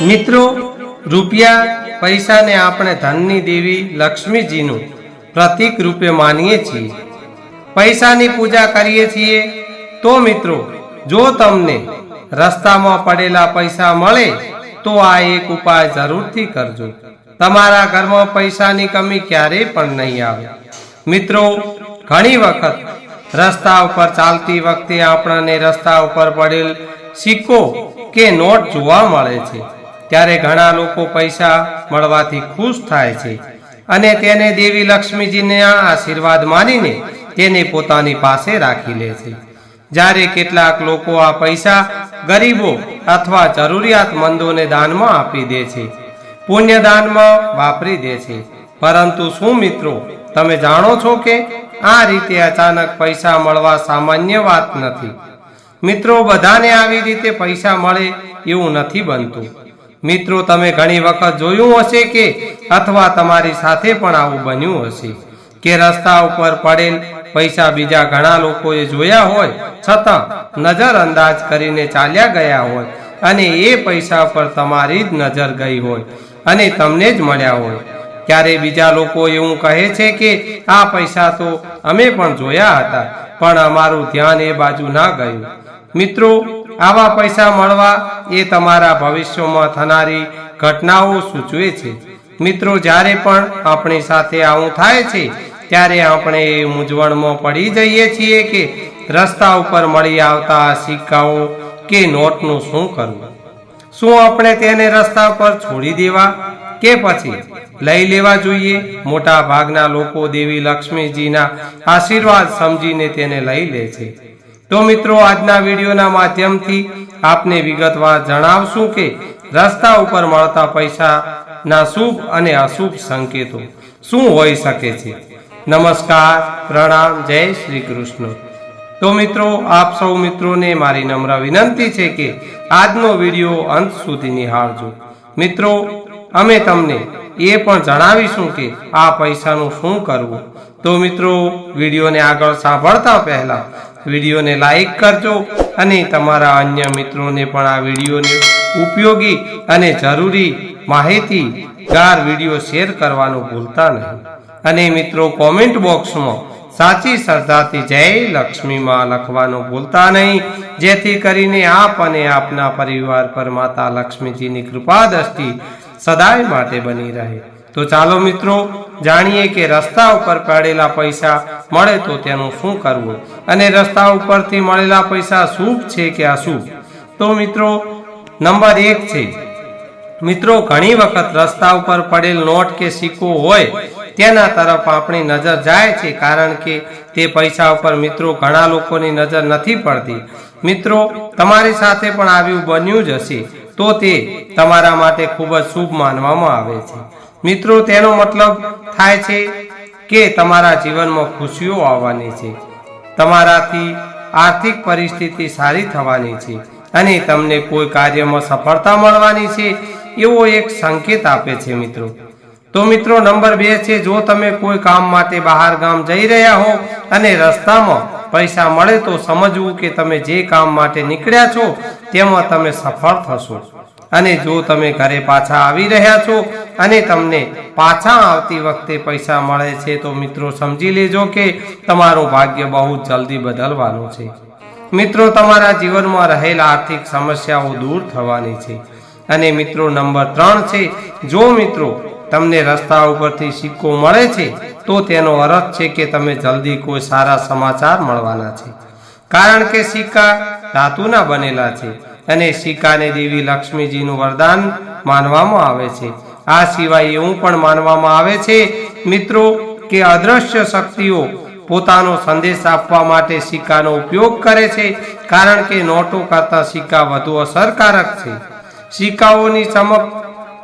મિત્રો, રૂપિયા પૈસાને આપણે ધનની દેવી લક્ષ્મીજીનું પ્રતીક રૂપે માનીએ છીએ, પૈસાની પૂજા કરીએ છીએ। તો મિત્રો, જો તમને રસ્તામાં પડેલા પૈસા મળે તો આ એક ઉપાય જરૂરથી કરજો। તમારા ઘરમાં પૈસાની કમી ક્યારેય પણ નહીં આવે। મિત્રો, ઘણી વખત રસ્તા ઉપર ચાલતી વખતે આપણને રસ્તા ઉપર પડેલ સિક્કો કે નોટ જોવા મળે છે, ત્યારે ઘણા લોકો પૈસા મળવાથી ખુશ થાય છે અને તેને દેવી લક્ષ્મીજીના આશીર્વાદ માનીને તેને પોતાની પાસે રાખી લે છે। જ્યારે કેટલાક લોકો આ પૈસા ગરીબો અથવા જરૂરિયાતમંદોને દાનમાં આપી દે છે, પુણ્યદાનમાં વાપરી દે છે। પરંતુ શું મિત્રો, તમે જાણો છો કે આ રીતે અચાનક પૈસા મળવા સામાન્ય વાત નથી। મિત્રો, બધાને આવી રીતે પૈસા મળે એવું નથી બનતું। મિત્રો, તમે ઘણી વખત જોયું હશે કે અથવા તમારી સાથે પણ આવું બન્યું હશે કે રસ્તા ઉપર પડેલ પૈસા બીજા ઘણા લોકોએ જોયા હોય છતાં નજરઅંદાજ કરીને ચાલ્યા ગયા હોય અને એ પૈસા પર તમારી જ નજર ગઈ હોય અને તમને જ મળ્યા હોય। ત્યારે બીજા લોકો એવું કહે છે કે આ પૈસા તો અમે પણ જોયા હતા, પણ અમારું ધ્યાન એ બાજુ ના ગયું। મિત્રો, આવા પૈસા મળવા એ તમારા ભવિષ્યમાં થનારી ઘટનાઓ સૂચવે છે। મિત્રો, જ્યારે પણ આપણી સાથે આવું થાય છે ત્યારે આપણે એ મૂંઝવણમાં પડી જઈએ છીએ કે રસ્તા ઉપર મળી આવતા સિક્કાઓ કે નોટનું શું કરવું? શું આપણે તેને રસ્તા પર છોડી દેવા કે પછી લઈ લેવા જોઈએ? મોટા ભાગના લોકો દેવી લક્ષ્મીજીના આશીર્વાદ સમજીને તેને લઈ લે છે। તો મિત્રો, આજના વિડીયોના માધ્યમથી આપને વિગતવાર જણાવશું કે રસ્તા ઉપર મળતા પૈસાના શુભ અને અશુભ સંકેતો શું હોઈ શકે છે। નમસ્કાર, પ્રણામ, જય શ્રી કૃષ્ણ। તો મિત્રો, આપ સૌ મિત્રોને મારી નમ્ર વિનંતી છે કે આજનો વિડીયો અંત સુધી નિહાળજો। મિત્રો, અમે તમને એ પણ જણાવીશું કે આ પૈસાનું શું કરવું। તો મિત્રો, વિડીયોને આગળ સાંભળતા પહેલા વિડીયોને લાઈક કરજો અને તમારા અન્ય મિત્રોને પણ આ વિડીયોને ઉપયોગી અને જરૂરી માહિતીગાર વિડીયો શેર કરવાનું ભૂલતા નહીં। અને મિત્રો, કોમેન્ટ બોક્સમાં સાચી શ્રદ્ધાથી જય લક્ષ્મીમાં લખવાનું ભૂલતા નહીં, જેથી કરીને આપ અને આપના પરિવાર પર માતા લક્ષ્મીજીની કૃપા દ્રષ્ટિ સદાય માટે બની રહે। તો ચાલો મિત્રો, જાણીએ કે રસ્તા ઉપર પડેલા પૈસા મળે તો તેનું શું કરવું અને રસ્તા ઉપરથી મળેલા પૈસા શુભ છે કે અશુભ। તો મિત્રો, નંબર 1 છે મિત્રો, ઘણી વખત રસ્તા ઉપર પડેલ નોટ કે સિક્કો હોય તેના તરફ આપણી નજર જાય છે, કારણ કે તે પૈસા ઉપર મિત્રો ઘણા લોકોની નજર નથી પડતી। મિત્રો, તમારી સાથે પણ આવું બન્યું જ હશે, તો તે તમારા માટે ખૂબ જ શુભ માનવામાં આવે છે। મિત્રો, તેનો મતલબ થાય છે કે તમારા જીવનમાં ખુશીઓ આવવાની છે, તમારાથી આર્થિક પરિસ્થિતિ સારી થવાની છે અને તમને કોઈ કાર્યમાં સફળતા મળવાની છે એવો એક સંકેત આપે છે મિત્રો। તો મિત્રો, નંબર 2 છે, જો તમે કોઈ કામ માટે બહાર ગામ જઈ રહ્યા હો અને રસ્તામાં પૈસા મળે તો સમજવું કે તમે જે કામ માટે નીકળ્યા છો તેમાં તમે સફળ થશો। અને જો તમે ઘરે પાછા આવી રહ્યા છો અને તમને પાછા આવતી વખતે પૈસા મળે છે તો મિત્રો સમજી લેજો કે તમારું ભાગ્ય બહુ જલ્દી બદલવાનું છે। મિત્રો, તમારા જીવનમાં રહેલા આર્થિક સમસ્યાઓ દૂર થવાની છે। અને મિત્રો, નંબર 3 છે, જો મિત્રો તમને રસ્તા ઉપરથી સિક્કો મળે છે તો તેનો અર્થ છે કે તમે જલ્દી કોઈ સારા સમાચાર મળવાના છે, કારણ કે સિક્કા ધાતુના બનેલા છે અને સિક્કાને દેવી લક્ષ્મીજીનું વરદાન માનવામાં આવે છે। આ સિવાય એવું પણ માનવામાં આવે છે મિત્રો કે અદ્રશ્ય શક્તિઓ પોતાનો સંદેશ આપવા માટે સિક્કાનો ઉપયોગ કરે છે, કારણ કે નોટો કરતાં સિક્કા વધુ અસરકારક છે। સિક્કાઓની ચમક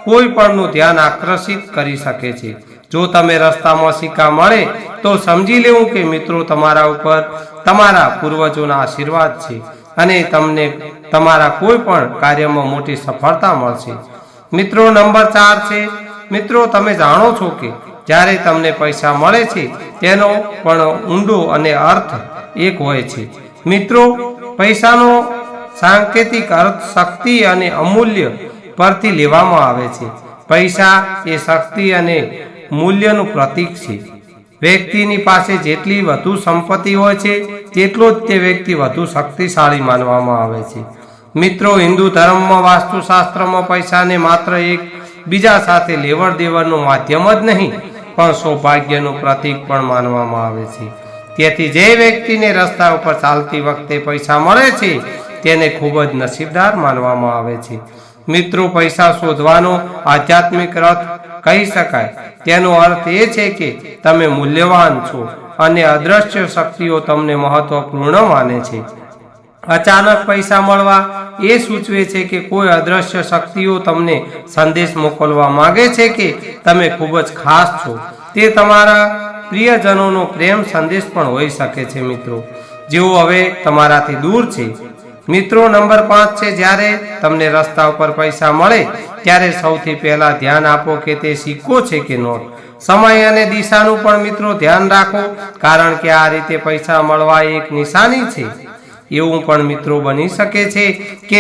કોઈ પણનું ધ્યાન આકર્ષિત કરી શકે છે। જો તમે રસ્તામાં સિક્કા મળે તો સમજી લેવું કે મિત્રો તમારા ઉપર તમારા પૂર્વજોના આશીર્વાદ છે અને તમને તમારા કોઈ પણ કાર્યમાં મોટી સફળતા મળશે। મિત્રો, નંબર 4 છે, મિત્રો તમે જાણો છો કે જ્યારે તમને પૈસા મળે છે તેનો પણ ઊંડો અને અર્થ એક હોય છે। મિત્રો, પૈસાનો સાંકેતિક અર્થ શક્તિ અને અમૂલ્ય પરથી લેવામાં આવે છે. પૈસા એ શક્તિ અને મૂલ્યનું પ્રતીક છે. વ્યક્તિની પાસે જેટલી વધુ સંપત્તિ હોય છે તેટલો જ તે વ્યક્તિ વધુ શક્તિશાળી માનવામાં આવે છે. મિત્રો, હિન્દુ ધર્મમાં વાસ્તુશાસ્ત્રમાં પૈસાને માત્ર એક બીજા સાથે લેવડ દેવડનું માધ્યમ જ નહીં પણ સૌભાગ્યનું પ્રતીક પણ માનવામાં આવે છે. તેથી જે વ્યક્તિને રસ્તા ઉપર ચાલતી વખતે પૈસા મળે છે તેને ખૂબ જ નસીબદાર માનવામાં આવે છે. મિત્રો, પૈસા શોધવાનો આધ્યાત્મિક રથ કહી શકાય. તેનો અર્થ એ છે કે તમે મૂલ્યવાન છો અને અદ્રશ્ય શક્તિઓ તમને મહત્વપૂર્ણ માને છે. અચાનક પૈસા મળવા એ સૂચવે છે કે કોઈ અદ્રશ્ય શક્તિઓ તમને સંદેશ મોકલવા માંગે છે કે તમે ખૂબ જ ખાસ છો. તે તમારા પ્રિયજનોનો પ્રેમ સંદેશ પણ હોઈ શકે છે મિત્રો, જેઓ હવે તમારાથી દૂર છે. મિત્રો, નંબર 5 છે, જ્યારે તમને રસ્તા ઉપર પૈસા મળે ત્યારે સૌથી પહેલા ધ્યાન આપો કે તે સિક્કો છે કે નોટ. સમય અને દિશાનું પણ મિત્રો ધ્યાન રાખો, કારણ કે આ રીતે પૈસા મળવા એક નિશાની છે. એવું પણ મિત્રો બની શકે છે કે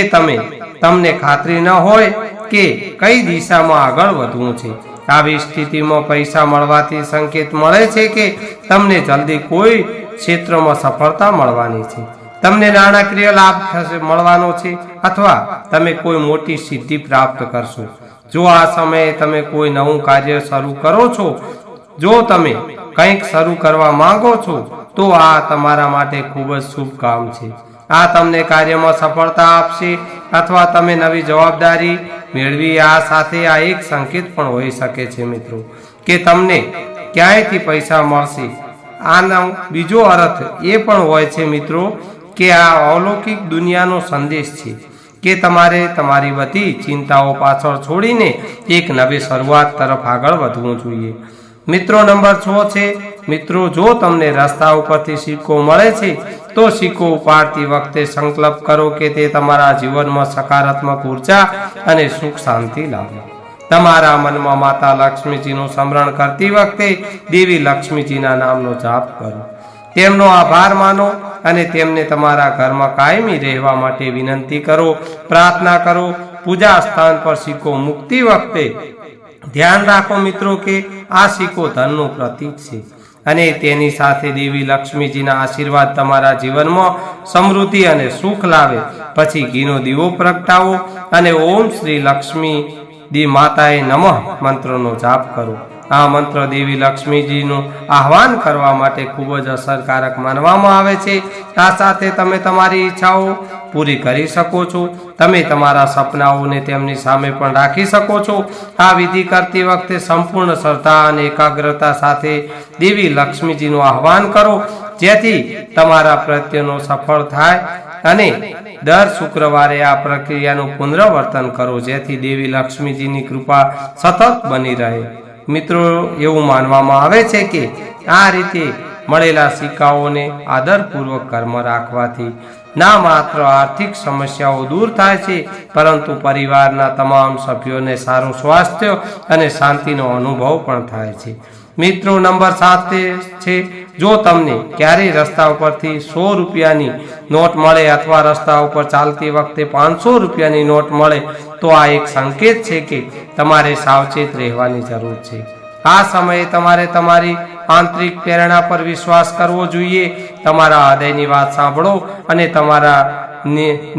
તમને ખાતરી ન હોય કે કઈ દિશામાં આગળ વધવું છે. આવી સ્થિતિમાં પૈસા મળવાથી સંકેત મળે છે કે તમને જલ્દી કોઈ ક્ષેત્રમાં સફળતા મળવાની છે, તમને નાણાકીય લાભ મળવાનો છે અથવા તમે કોઈ મોટી સિદ્ધિ પ્રાપ્ત કરશો. જો આ સમયે તમે કોઈ નવું કાર્ય શરૂ કરો છો, જો તમે કંઈક શરૂ કરવા માંગો છો, તો આ તમારા માટે ખૂબ જ શુભ કામ છે. આ તમને કાર્યમાં સફળતા આપશે અથવા તમે નવી જવાબદારી મેળવી. આ સાથે આ એક સંકેત પણ હોઈ શકે છે મિત્રો કે તમને ક્યાંયથી પૈસા મળશે. આનો બીજો અર્થ એ પણ હોય છે મિત્રો કે આ અલૌકિક દુનિયાનો સંદેશ છે કે તમારે તમારી બધી ચિંતાઓ પાછળ છોડીને એક નવી શરૂઆત તરફ આગળ વધવું જોઈએ. મિત્રો, નંબર 6 છે, મિત્રો, જો તમને રસ્તા ઉપરથી સિક્કો મળે છે તો સિક્કો ઉપાડતી વખતે સંકલ્પ કરો કે તે તમારા જીવનમાં સકારાત્મક ઉર્જા અને સુખ શાંતિ લાવે. તમારા મનમાં માતા લક્ષ્મીજીનું સ્મરણ કરતી વખતે દેવી લક્ષ્મીજીના નામનો જાપ કરો. તેમનો આભાર માનો અને તેમને તમારા ઘરમાં કાયમી રહેવા માટે વિનંતી કરો, પ્રાર્થના કરો. પૂજા સ્થાન પર સિક્કો મૂકતી વખતે ધ્યાન રાખો મિત્રો કે આ સિક્કો ધનનું પ્રતીક છે અને તેની સાથે દેવી લક્ષ્મીજીના આશીર્વાદ તમારા જીવનમાં સમૃદ્ધિ અને સુખ લાવે. પછી ઘીનો દીવો પ્રગટાવો અને ઓમ શ્રી લક્ષ્મી દી માતાએ નમઃ મંત્રનો જાપ કરો. આ મંત્ર દેવી લક્ષ્મીજીનું આહ્વાન કરવા માટે ખૂબ જ અસરકારક માનવામાં આવે છે. આ સાથે તમે તમારી ઈચ્છાઓ પૂરી કરી શકો છો. તમે તમારા સપનાઓને તેમની સામે પણ રાખી શકો છો. આ વિધિ કરતી વખતે સંપૂર્ણ શ્રદ્ધા અને એકાગ્રતા સાથે દેવી લક્ષ્મીજીનું આહ્વાન કરો, જેથી તમારા પ્રયત્નો સફળ થાય. અને દર શુક્રવારે આ પ્રક્રિયાનું પુનરાવર્તન કરો, જેથી દેવી લક્ષ્મીજીની કૃપા સતત બની રહે. મિત્રો, એવું માનવામાં આવે છે કે આ રીતે મળેલા સિક્કાઓને આદરપૂર્વક ઘરમાં રાખવાથી ના માત્ર આર્થિક સમસ્યાઓ દૂર થાય છે, પરંતુ પરિવારના તમામ સભ્યોને સારું સ્વાસ્થ્ય અને શાંતિનો અનુભવ પણ થાય છે. મિત્રો, નંબર 7 છે, જો તમને ક્યારેય રસ્તા ઉપરથી 100 રૂપિયાની નોટ મળે અથવા રસ્તા ઉપર ચાલતી વખતે 500 રૂપિયાની નોટ મળે તો આ એક સંકેત છે કે તમારે સાવચેત રહેવાની જરૂર છે. આ સમયે તમારે તમારી આંતરિક પ્રેરણા પર વિશ્વાસ કરવો જોઈએ. તમારા હૃદયની વાત સાંભળો અને તમારા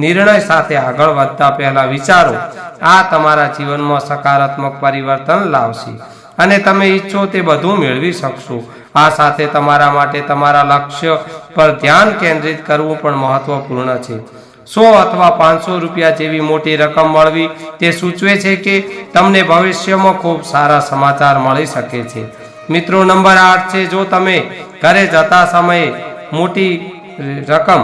નિર્ણય સાથે આગળ વધતા પહેલા વિચારો. આ તમારા જીવનમાં સકારાત્મક પરિવર્તન લાવશે અને તમે ઈચ્છો તે બધું મેળવી શકશો. આ સાથે તમારા માટે તમારા લક્ષ્ય પર ધ્યાન કેન્દ્રિત કરવું પણ મહત્વપૂર્ણ છે. 100 અથવા 500 રૂપિયા જેવી મોટી રકમ મળવી તે સૂચવે છે કે તમને ભવિષ્યમાં ખૂબ સારા સમાચાર મળી શકે છે. મિત્રો, નંબર 8 છે, જો તમે ઘરે જતા સમયે મોટી રકમ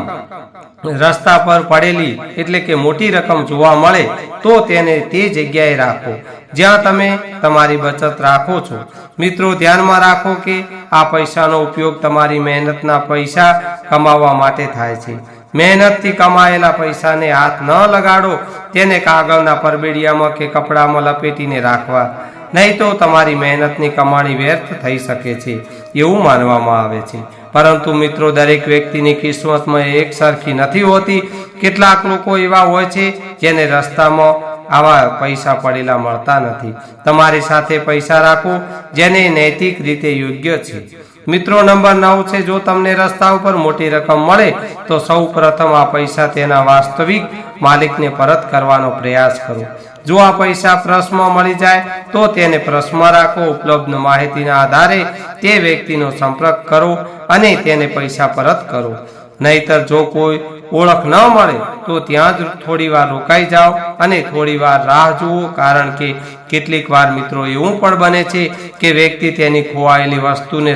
રસ્તા પર પડેલી એટલે કે મોટી રકમ જોવા મળે તો તેને તે જગ્યાએ રાખો જ્યાં તમે તમારી બચત રાખો છો. મિત્રો, ધ્યાનમાં રાખો કે આ પૈસાનો ઉપયોગ તમારી મહેનતના પૈસા કમાવવા માટે થાય છે. મહેનતથી કમાયેલા પૈસાને હાથ ન લગાડો. તેને કાગળના પરબેડિયામાં કે કપડામાં લપેટીને રાખવા, નહીં તો તમારી મહેનતની કમાણી વ્યર્થ થઈ શકે છે એવું માનવામાં આવે છે. પરંતુ મિત્રો, દરેક વ્યક્તિની કિસ્મતમાં એક સરખી નથી હોતી. કેટલાક લોકો એવા હોય છે જેને રસ્તામાં આવા પૈસા પડેલા મળતા નથી. તમારી સાથે પૈસા રાખો જેને નૈતિક રીતે યોગ્ય છે. મિત્રો, નંબર 9 છે, જો તમને રસ્તા ઉપર મોટી રકમ મળે તો સૌ પ્રથમ આ પૈસા તેના વાસ્તવિક માલિકને પરત કરવાનો પ્રયાસ કરો. જો આ પૈસા પર્સમાં મળી જાય તો તેને પર્સમાં રાખો. ઉપલબ્ધ માહિતીના આધારે તે વ્યક્તિનો સંપર્ક કરો અને તેને પૈસા પરત કરો. નહીતર જો કોઈ ઓળખ ન મળે તો ત્યાં જ થોડી વાર રોકાઈ જાઓ અને થોડી વાર રાહ જુઓ, કારણ કે કેટલીક વાર મિત્રો એવું પણ બને છે કે વ્યક્તિ તેની ખોવાયેલી વસ્તુને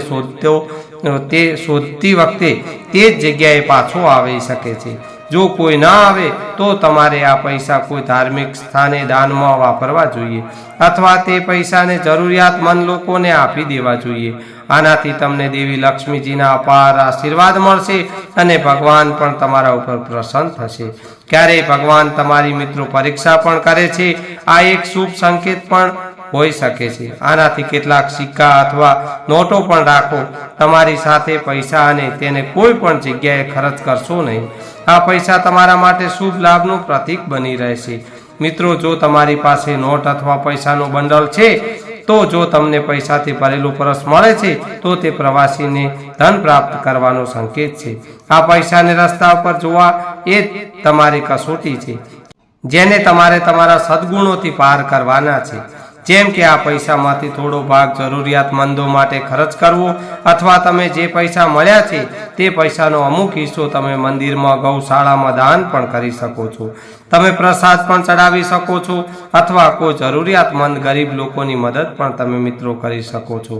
શોધતી વખતે તે જ જગ્યાએ પાછો આવી શકે છે. જો કોઈ ના આવે તો તમારે આ પૈસા કોઈ ધાર્મિક સ્થાને દાનમાં વાપરવા જોઈએ અથવા તે પૈસાને જરૂરિયાતમંદ લોકોને આપી દેવા જોઈએ. આનાથી તમને દેવી લક્ષ્મીજીના અપાર આશીર્વાદ મળશે અને ભગવાન પણ તમારા ઉપર પ્રસન્ન થશે. ક્યારેય ભગવાન તમારી મિત્રો પરીક્ષા પણ કરે છે. આ એક શુભ સંકેત પણ હોઈ શકે છે. આનાથી કેટલાક સિક્કા અથવા નોટો પણ રાખો તમારી સાથે પૈસા અને તેને કોઈ પણ જગ્યાએ ખર્ચ કરશો નહીં. આ પૈસા તમારા માટે શુભ લાભનું પ્રતીક બની રહેશે. મિત્રો, જો તમારી પાસે નોટ અથવા પૈસાનું બંડલ છે તો જો તમને પૈસાથી ભરેલું પરસ મળે છે તો તે પ્રવાસીને ધન પ્રાપ્ત કરવાનો સંકેત છે. આ પૈસાને રસ્તા ઉપર જોવા એ તમારી કસોટી છે જેને તમારે તમારા સદગુણોથી પાર કરવાના છે. જેમ કે આ પૈસામાંથી થોડો ભાગ જરૂરિયાતમંદો માટે ખર્ચ કરવો અથવા તમે જે પૈસા મળ્યા છે તે પૈસાનો અમુક હિસ્સો તમે મંદિરમાં, ગૌશાળામાં દાન પણ કરી શકો છો. તમે પ્રસાદ પણ ચડાવી શકો છો અથવા કોઈ જરૂરિયાતમંદ ગરીબ લોકોની મદદ પણ તમે મિત્રો કરી શકો છો.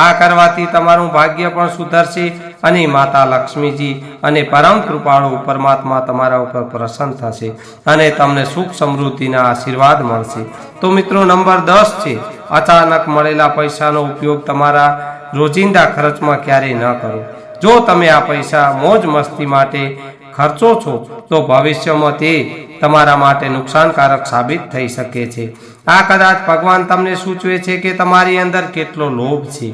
આ કરવાથી તમારું ભાગ્ય પણ સુધરશે અને માતા લક્ષ્મીજી અને પરમ કૃપાળુ પરમાત્મા તમારા ઉપર પ્રસન્ન થશે અને તમને સુખ સમૃદ્ધિના આશીર્વાદ મળશે. તો મિત્રો, નંબર 10 છે, અચાનક મળેલા પૈસાનો ઉપયોગ તમારા રોજિંદા ખર્ચમાં ક્યારેય ન કરો. જો તમે આ પૈસા મોજ મસ્તી માટે ખર્ચો છો તો ભવિષ્યમાં તે તમારા માટે નુકસાનકારક સાબિત થઈ શકે છે. આ કદાચ ભગવાન તમને સૂચવે છે કે તમારી અંદર કેટલો લોભ છે.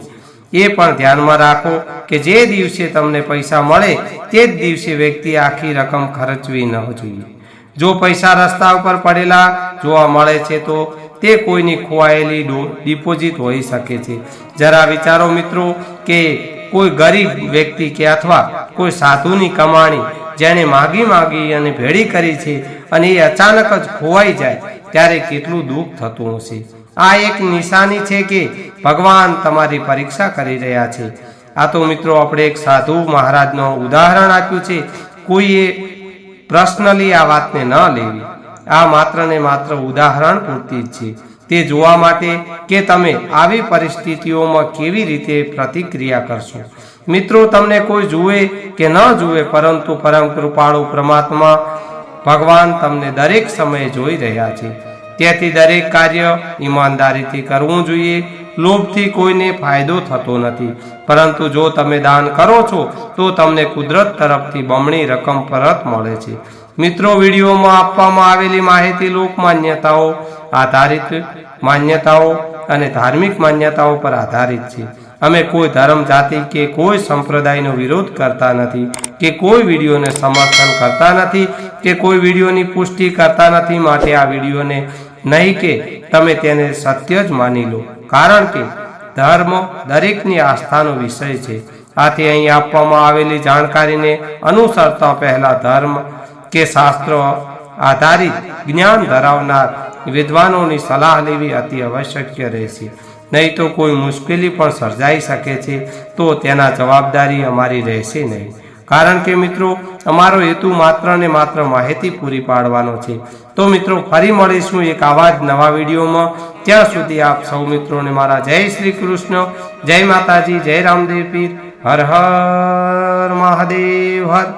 એ પણ ધ્યાનમાં રાખો કે જે દિવસે તમને પૈસા મળે તે જ દિવસે વ્યક્તિ આખી રકમ ખર્ચવી ન જોઈએ. જો પૈસા રસ્તા ઉપર પડેલા જોવા મળે છે તો તે કોઈની ખોવાયેલી ડિપોઝિટ હોઈ શકે છે. જરા વિચારો મિત્રો કે કોઈ ગરીબ વ્યક્તિ કે અથવા કોઈ સાધુની કમાણી જેણે માગી અને ભેળી કરી છે અને એ અચાનક જ ખોવાઈ જાય ત્યારે કેટલું દુઃખ થતું હશે. આ એક નિશાની છે કે ભગવાન તમારી પરીક્ષા કરી રહ્યા છે. આ તો મિત્રો આપણે એક સાધુ મહારાજનું ઉદાહરણ આપ્યું છે. કોઈએ પર્સનલી આ વાતને ન લેવી. આ માત્ર ને માત્ર ઉદાહરણ પૂરતી જ છે, તે જોવા માટે કે તમે આવી પરિસ્થિતિઓમાં કેવી રીતે પ્રતિક્રિયા કરશો. મિત્રો, તમને કોઈ જુએ કે ન જુએ, પરંતુ પરમ કૃપાળુ પરમાત્મા ભગવાન તમને દરેક સમયે જોઈ રહ્યા છે. તેથી દરેક કાર્ય ઈમાનદારીથી કરવું જોઈએ. લોભથી કોઈને ફાયદો થતો નથી, પરંતુ જો તમે દાન કરો છો તો તમને કુદરત તરફથી બમણી રકમ પરત મળે છે. મિત્રો, વિડીયોમાં આપવામાં આવેલી માહિતી લોક માન્યતાઓ અને ધાર્મિક માન્યતાઓ પર આધારિત છે. અમે કોઈ ધર્મ, જાતિ કે કોઈ સંપ્રદાયનો વિરોધ કરતા નથી કે કોઈ વિડીયોને સમર્થન કરતા નથી કે કોઈ વિડીયોની પુષ્ટિ કરતા નથી. માટે આ વિડીયોને નહીં કે તમે તેને સત્ય જ માની લો, કારણ કે ધર્મ દરેકની આસ્થાનો વિષય છે. આથી અહીં આપવામાં આવેલી જાણકારીને અનુસરતા પહેલા ધર્મ કે શાસ્ત્ર આધારિત જ્ઞાન ધરાવનાર વિદ્વાનોની સલાહ લેવી અતિ આવશ્યક રહેશે. નહીં તો કોઈ મુશ્કેલી પણ સર્જાઈ શકે છે તો તેના જવાબદારી અમારી રહેશે નહીં. કારણ કે મિત્રો, અમારો હેતુ માત્ર ને માત્ર માહિતી પૂરી પાડવાનો છે. તો મિત્રો, ફરી મળીશું એક આવા જ નવા વિડીયોમાં. ત્યાં સુધી આપ સૌ મિત્રોને મારા જય શ્રી કૃષ્ણ, જય માતાજી, જય રામદેવ પીર, હર હર મહાદેવ હર.